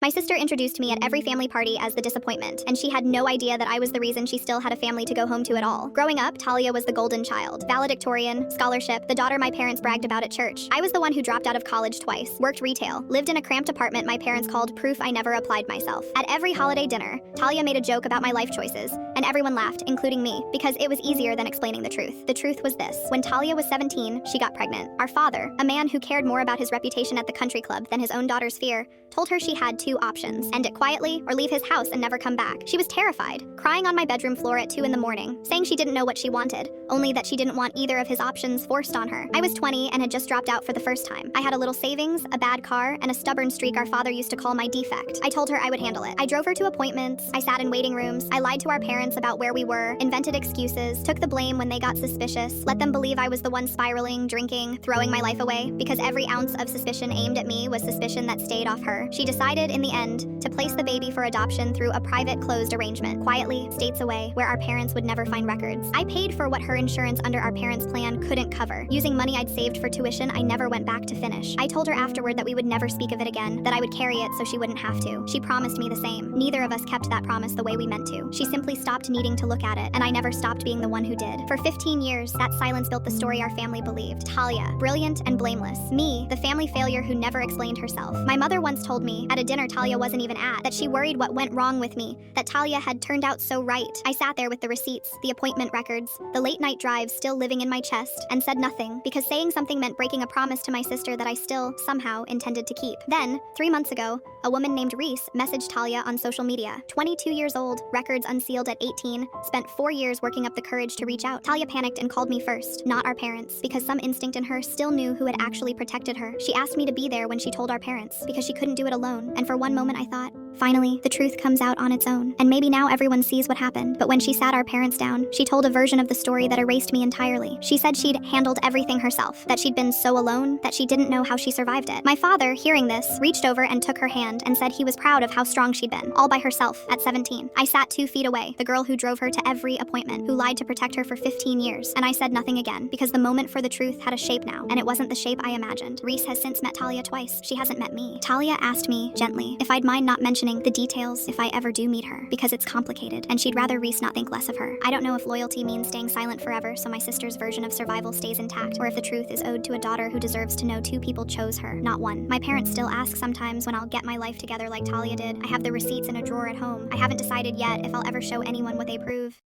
My sister introduced me at every family party as the disappointment, and she had no idea that I was the reason she still had a family to go home to at all. Growing up, Talia was the golden child. Valedictorian, scholarship, the daughter my parents bragged about at church. I was the one who dropped out of college twice, worked retail, lived in a cramped apartment my parents called proof I never applied myself. At every holiday dinner, Talia made a joke about my life choices, and everyone laughed, including me, because it was easier than explaining the truth. The truth was this: when Talia was 17, she got pregnant. Our father, a man who cared more about his reputation at the country club than his own daughter's fear, told her she had two options: end it quietly or leave his house and never come back. She was terrified, crying on my bedroom floor at 2 in the morning, saying she didn't know what she wanted, only that she didn't want either of his options forced on her. I was 20 and had just dropped out for the first time. I had a little savings, a bad car, and a stubborn streak our father used to call my defect. I told her I would handle it. I drove her to appointments, I sat in waiting rooms, I lied to our parents about where we were, invented excuses, took the blame when they got suspicious, let them believe I was the one spiraling, drinking, throwing my life away, because every ounce of suspicion aimed at me was suspicion that stayed off her. She decided, in the end, to place the baby for adoption through a private, closed arrangement, quietly, states away, where our parents would never find records. I paid for what her insurance under our parents' plan couldn't cover. Using money I'd saved for tuition I never went back to finish. I told her afterward that we would never speak of it again, that I would carry it so she wouldn't have to. She promised me the same. Neither of us kept that promise the way we meant to. She simply stopped needing to look at it, and I never stopped being the one who did. For 15 years, that silence built the story our family believed. Talia, brilliant and blameless. Me, the family failure who never explained herself. My mother once told me, at a dinner Talia wasn't even at, that she worried what went wrong with me, that Talia had turned out so right. I sat there with the receipts, the appointment records, the late night drives still living in my chest, and said nothing, because saying something meant breaking a promise to my sister that I still, somehow, intended to keep. Then, 3 months ago, a woman named Reese messaged Talia on social media. 22 years old, records unsealed at 18, spent 4 years working up the courage to reach out. Talia panicked and called me first, not our parents, because some instinct in her still knew who had actually protected her. She asked me to be there when she told our parents, because she couldn't do it alone, and for one moment I thought, finally, the truth comes out on its own, and maybe now everyone sees what happened. But when she sat our parents down, she told a version of the story that erased me entirely. She said she'd handled everything herself, that she'd been so alone that she didn't know how she survived it. My father, hearing this, reached over and took her hand and said he was proud of how strong she'd been, all by herself, at 17. I sat 2 feet away, the girl who drove her to every appointment, who lied to protect her for 15 years, and I said nothing again, because the moment for the truth had a shape now, and it wasn't the shape I imagined. Reese has since met Talia twice. She hasn't met me. Talia asked me, gently, if I'd mind not mentioning the details if I ever do meet her, because it's complicated, and she'd rather Reese not think less of her. I don't know if loyalty means staying silent forever so my sister's version of survival stays intact, or if the truth is owed to a daughter who deserves to know 2 people chose her, not one. My parents still ask sometimes when I'll get my life together like Talia did. I have the receipts in a drawer at home. I haven't decided yet if I'll ever show anyone what they prove.